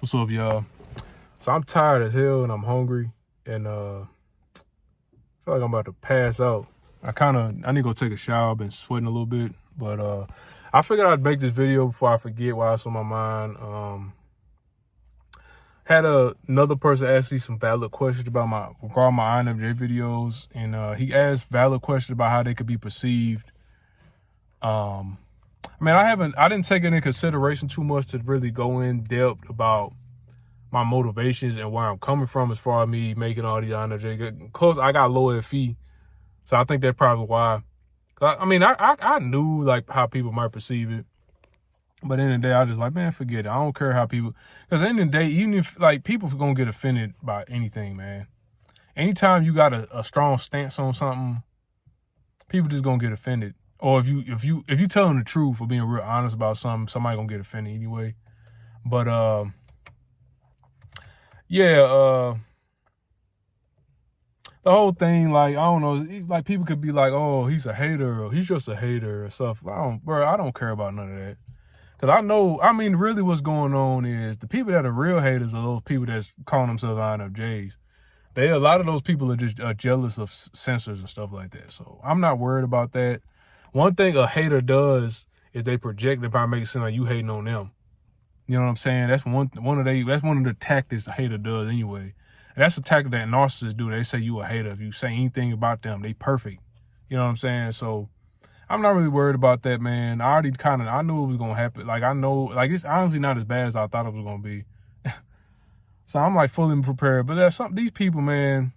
What's up, y'all? So I'm tired as hell and I'm hungry and I feel like I'm about to pass out. I need to go take a shower. I've been sweating a little bit, but I figured I'd make this video before I forget while it's on my mind. Had another person ask me some valid questions about regarding my INFJ videos, and he asked valid questions about how they could be perceived. I mean, I didn't take into consideration too much to really go in depth about my motivations and where I'm coming from as far as me making all these INFJ. Close, I got low FE, so I think that's probably why. I knew like how people might perceive it, but in the day I was just like, man, forget it. I don't care how people, because in the day, even if like people are gonna get offended by anything, man. Anytime you got a strong stance on something, people just gonna get offended. Or if you tell them the truth or being real honest about something, somebody gonna get offended anyway. But the whole thing, like, I don't know, like people could be like, oh, he's a hater or he's just a hater or stuff. I don't care about none of that. Because really what's going on is the people that are real haters are those people that's calling themselves INFJs. A lot of those people are just jealous of censors and stuff like that. So I'm not worried about that. One thing a hater does is they project it by making it seem like you hating on them. You know what I'm saying? That's one of the tactics a hater does anyway. And that's a tactic that narcissists do. They say you a hater. If you say anything about them, they perfect. You know what I'm saying? So I'm not really worried about that, man. I knew it was gonna happen. Like, I know, like, it's honestly not as bad as I thought it was gonna be. So I'm like fully prepared. But these people, man,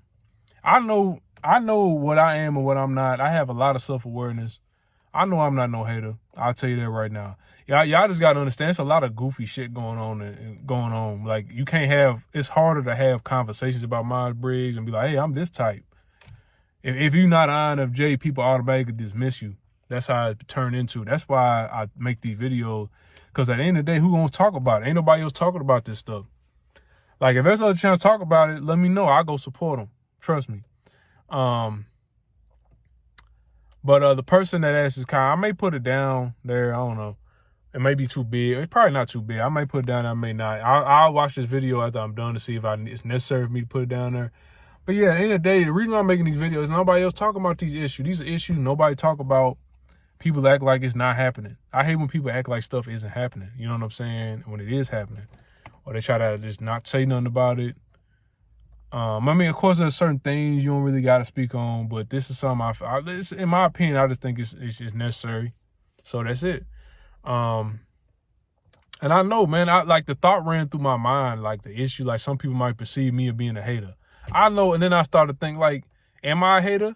I know what I am and what I'm not. I have a lot of self-awareness. I know I'm not no hater. I'll tell you that right now. Y'all just got to understand, it's a lot of goofy shit going on. Like, it's harder to have conversations about Myers-Briggs and be like, hey, I'm this type. If you're not INFJ, people automatically dismiss you. That's how it turned into. That's why I make these videos. Because at the end of the day, who gonna talk about it? Ain't nobody else talking about this stuff. Like, if there's other chance to talk about it, let me know. I'll go support them. Trust me. But the person that asked this I may put it down there. I don't know. It may be too big. It's probably not too big. I might put it down. I may not. I'll watch this video after I'm done to see if it's necessary for me to put it down there. But yeah, at the end of the day, the reason why I'm making these videos is nobody else talking about these issues. These are issues nobody talk about. People act like it's not happening. I hate when people act like stuff isn't happening. You know what I'm saying? When it is happening. Or they try to just not say nothing about it. Of course, there's certain things you don't really got to speak on, but this is something in my opinion, I just think it's necessary. So that's it. And I know, man, I like the thought ran through my mind, like the issue, like some people might perceive me as being a hater. I know, and then I started to think, like, am I a hater?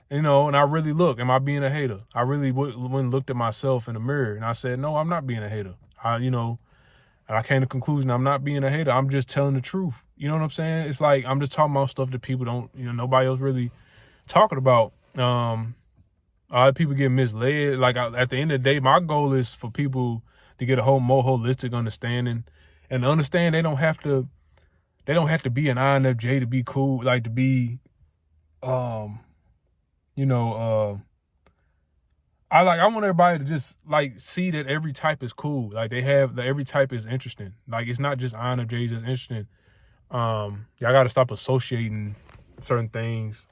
You know, and I really am I being a hater? I really went and looked at myself in the mirror, and I said, no, I'm not being a hater. And I came to the conclusion I'm not being a hater. I'm just telling the truth. You know what I'm saying? It's like I'm just talking about stuff that people don't, nobody else really talking about. A lot of people get misled. Like, at the end of the day, my goal is for people to get a more holistic understanding and understand they don't have to be an INFJ to be cool, like to be, I want everybody to just like see that every type is cool. Like every type is interesting. Like, it's not just INFJs that's interesting. Y'all got to stop associating certain things.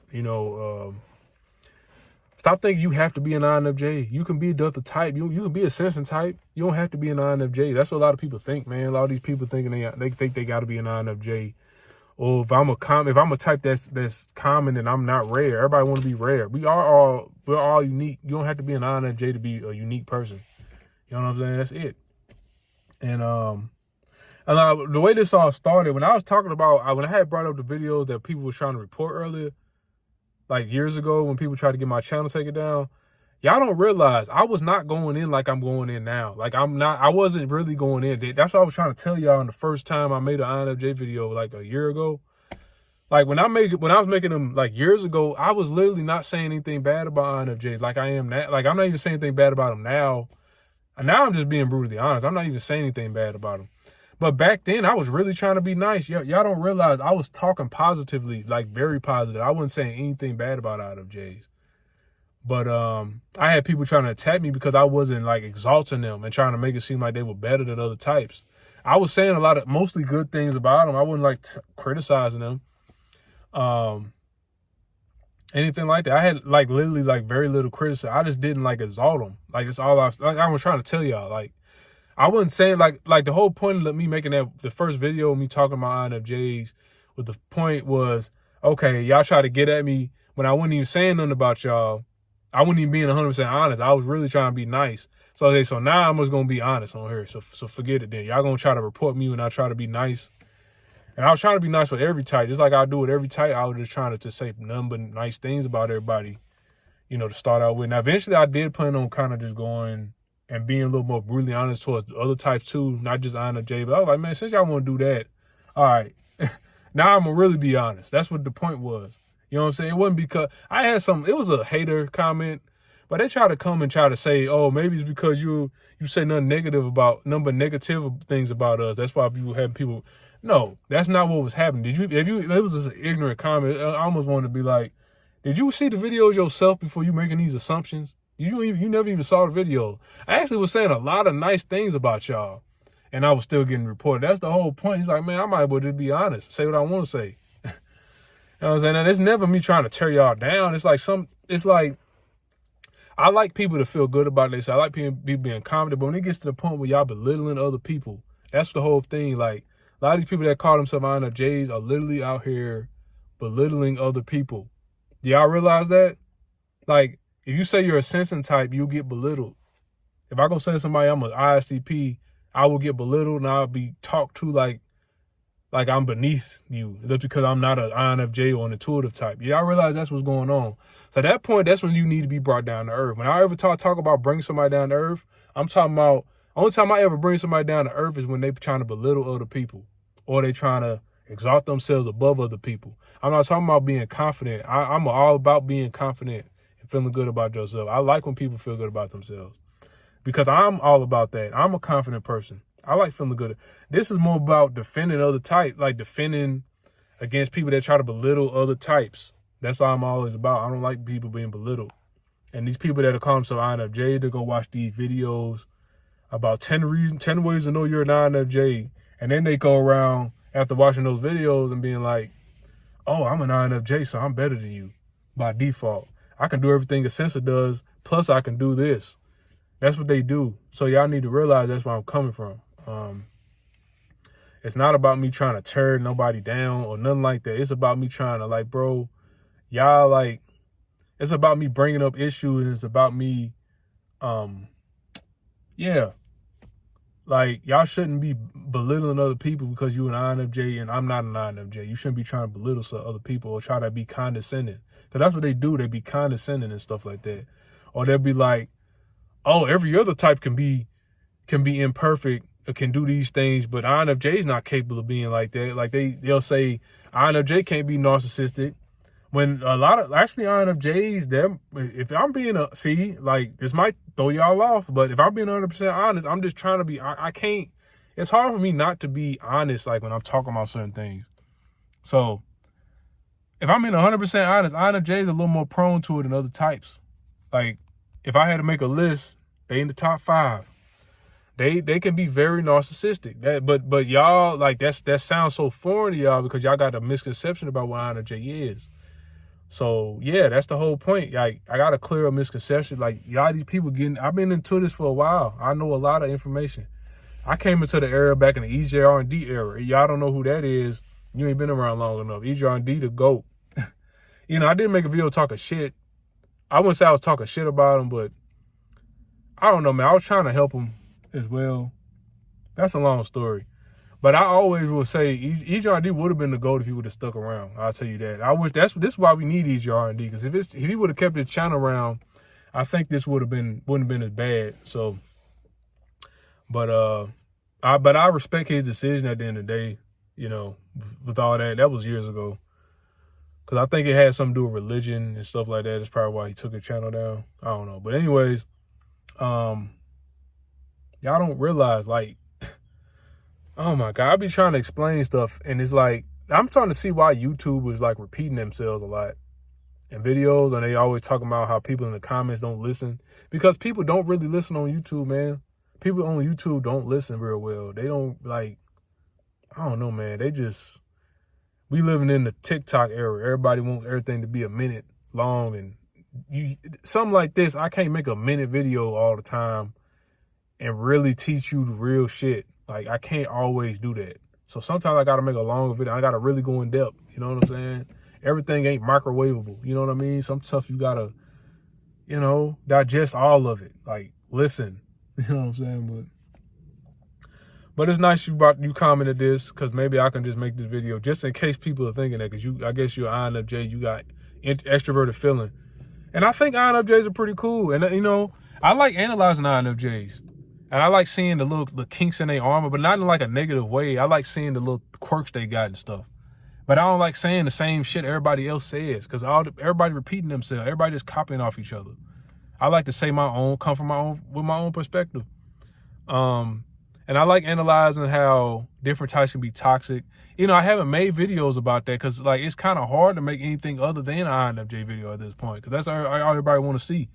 Stop thinking you have to be an INFJ. You can be a Delta type. You can be a Sensing type. You don't have to be an INFJ. That's what a lot of people think, man. A lot of these people thinking they think they got to be an INFJ. Or if I'm a type that's common and I'm not rare. Everybody want to be rare. We're all unique. You don't have to be an INFJ to be a unique person. You know what I'm saying? That's it. And the way this all started, when I was talking about, when I had brought up the videos that people were trying to report earlier, like years ago when people tried to get my channel taken down, y'all don't realize I was not going in like I'm going in now. Like, I wasn't really going in. That's what I was trying to tell y'all in the first time I made an INFJ video like a year ago. Like, when I was making them like years ago, I was literally not saying anything bad about INFJ like I am now. Like, I'm not even saying anything bad about them now. And now I'm just being brutally honest. I'm not even saying anything bad about them. But back then, I was really trying to be nice. Y'all don't realize I was talking positively, like very positive. I wasn't saying anything bad about INFJs. But I had people trying to attack me because I wasn't like exalting them and trying to make it seem like they were better than other types. I was saying a lot of mostly good things about him. I wasn't like criticizing him. Anything like that. I had like literally like very little criticism. I just didn't like exalt him. Like it's all I was trying to tell y'all. Like I wasn't saying like the whole point of me making the first video, me talking about INFJs, with the point was, okay, y'all try to get at me when I wasn't even saying nothing about y'all. I wasn't even being 100% honest. I was really trying to be nice. So okay, so now I'm just gonna be honest on here. So forget it then. Y'all gonna try to report me when I try to be nice. And I was trying to be nice with every type. Just like I do with every type, I was just trying to say nothing but nice things about everybody, you know, to start out with. Now, eventually I did plan on kind of just going and being a little more brutally honest towards the other types too, not just INFJ. But I was like, man, since y'all want to do that, all right, now I'm going to really be honest. That's what the point was. You know what I'm saying? It wasn't because I had it was a hater comment, but they try to come and try to say, oh, maybe it's because you say nothing negative about, number negative things about us. That's why you have people. No, that's not what was happening. It was just an ignorant comment. I almost wanted to be like, did you see the videos yourself before you making these assumptions? You never even saw the video. I actually was saying a lot of nice things about y'all, and I was still getting reported. That's the whole point. He's like, man, I might as well just be honest, say what I want to say. You know what I'm saying? And it's never me trying to tear y'all down. It's like I like people to feel good about this. I like people being confident, but when it gets to the point where y'all belittling other people, that's the whole thing. Like, a lot of these people that call themselves INFJs are literally out here belittling other people. Do y'all realize that? Like, if you say you're a sensing type, you'll get belittled. If I go say to somebody I'm an ISTP, I will get belittled and I'll be talked to like I'm beneath you. That's because I'm not an INFJ or an intuitive type. Y'all realize that's what's going on. So at that point, that's when you need to be brought down to earth. When I ever talk about bringing somebody down to earth, I'm talking about, only time I ever bring somebody down to earth is when they trying to belittle other people or they trying to exalt themselves above other people. I'm not talking about being confident. I'm all about being confident and feeling good about yourself. I like when people feel good about themselves because I'm all about that. I'm a confident person. I like feeling good. This is more about defending other types, like defending against people that try to belittle other types. That's all I'm always about. I don't like people being belittled. And these people that are calling themselves INFJ, they go watch these videos about 10 ways to know you're an INFJ. And then they go around after watching those videos and being like, oh, I'm an INFJ, so I'm better than you by default. I can do everything a sensor does, plus I can do this. That's what they do. So y'all need to realize that's where I'm coming from. It's not about me trying to tear nobody down or nothing like that. It's about me trying to, like, bro, y'all, like, it's about me bringing up issues, and it's about me, yeah. Like, y'all shouldn't be belittling other people because you're an INFJ and I'm not an INFJ. You shouldn't be trying to belittle some other people or try to be condescending. Because that's what they do. They be condescending and stuff like that. Or they'll be like, oh, every other type can be imperfect, or can do these things, but INFJ is not capable of being like that. Like they'll say INFJ can't be narcissistic. When a lot of actually INFJs, if I'm being like this might throw y'all off, but if I'm being 100% honest, I'm just trying to be. I can't. It's hard for me not to be honest, like when I'm talking about certain things. So if I'm being 100% honest, INFJ is a little more prone to it than other types. Like if I had to make a list, they in the top 5. They can be very narcissistic. But y'all, like that sounds so foreign to y'all because y'all got a misconception about what INFJ is. So yeah, that's the whole point. Like I gotta clear a misconception. Like y'all, these people I've been into this for a while. I know a lot of information. I came into the era back in the EJR&D era. Y'all don't know who that is. You ain't been around long enough. EJR&D, the GOAT. You know, I didn't make a video talking shit. I wouldn't say I was talking shit about him, but I don't know, man. I was trying to help him as well. That's a long story. But I always will say EJR&D would have been the GOAT if he would have stuck around. I'll tell you that. I wish this is why we need EJR&D, because if he would have kept his channel around, I think this wouldn't have been as bad. So, but I respect his decision at the end of the day. You know, with all that was years ago. Because I think it had something to do with religion and stuff like that. That's probably why he took his channel down. I don't know. But anyways, y'all don't realize, like, oh my God, I be trying to explain stuff, and it's like, I'm trying to see why YouTube is like repeating themselves a lot in videos, and they always talking about how people in the comments don't listen, because people don't really listen on YouTube, man. people on YouTube don't listen real well. They don't like, I don't know, man. We living in the TikTok era. Everybody wants everything to be a minute long, and something like this, I can't make a minute video all the time and really teach you the real shit. Like, I can't always do that. So sometimes I gotta make a longer video. I gotta really go in depth. You know what I'm saying? Everything ain't microwavable. You know what I mean? Some stuff you gotta, digest all of it. Like, listen. You know what I'm saying? But it's nice you commented this, because maybe I can just make this video just in case people are thinking that, because I guess you're INFJ, you got extroverted feeling. And I think INFJs are pretty cool. And, I like analyzing INFJs. And I like seeing the kinks in their armor, but not in like a negative way. I like seeing the little quirks they got and stuff. But I don't like saying the same shit everybody else says, because everybody repeating themselves. Everybody just copying off each other. I like to say my own, come from with my own perspective. And I like analyzing how different types can be toxic. I haven't made videos about that because, like, it's kind of hard to make anything other than an INFJ video at this point, because that's all everybody want to see.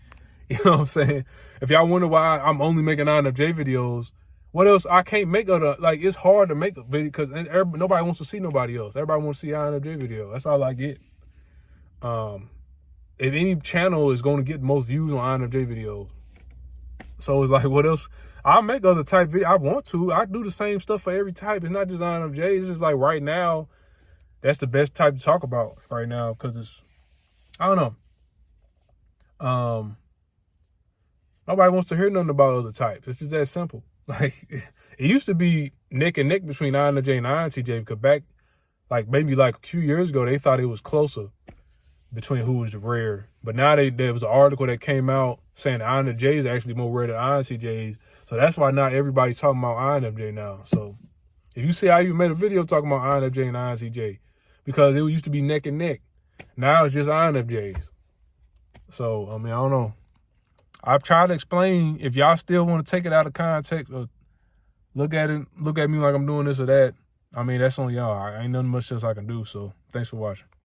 You know what I'm saying? If y'all wonder why I'm only making INFJ videos, what else? I can't make other, like, it's hard to make a video because nobody wants to see nobody else. Everybody wants to see INFJ video. That's all I get. If any channel is going to get most views on INFJ videos. So it's like, what else? I'll make other type videos. I want to. I do the same stuff for every type. It's not just INFJ. It's just like right now, that's the best type to talk about right now, because it's, I don't know. Nobody wants to hear nothing about other types. It's just that simple. Like, it used to be neck and neck between INFJ and INTJ, because back, like, maybe like a few years ago, they thought it was closer between who was rare. But now there was an article that came out saying INFJ is actually more rare than INTJs. So that's why not everybody's talking about INFJ now. So if you see how you made a video talking about INFJ and INTJ, because it used to be neck and neck. Now it's just INFJs. So, I mean, I don't know. I've tried to explain. If y'all still want to take it out of context or look at me like I'm doing this or that, I mean, that's on y'all. I ain't nothing much else I can do. So thanks for watching.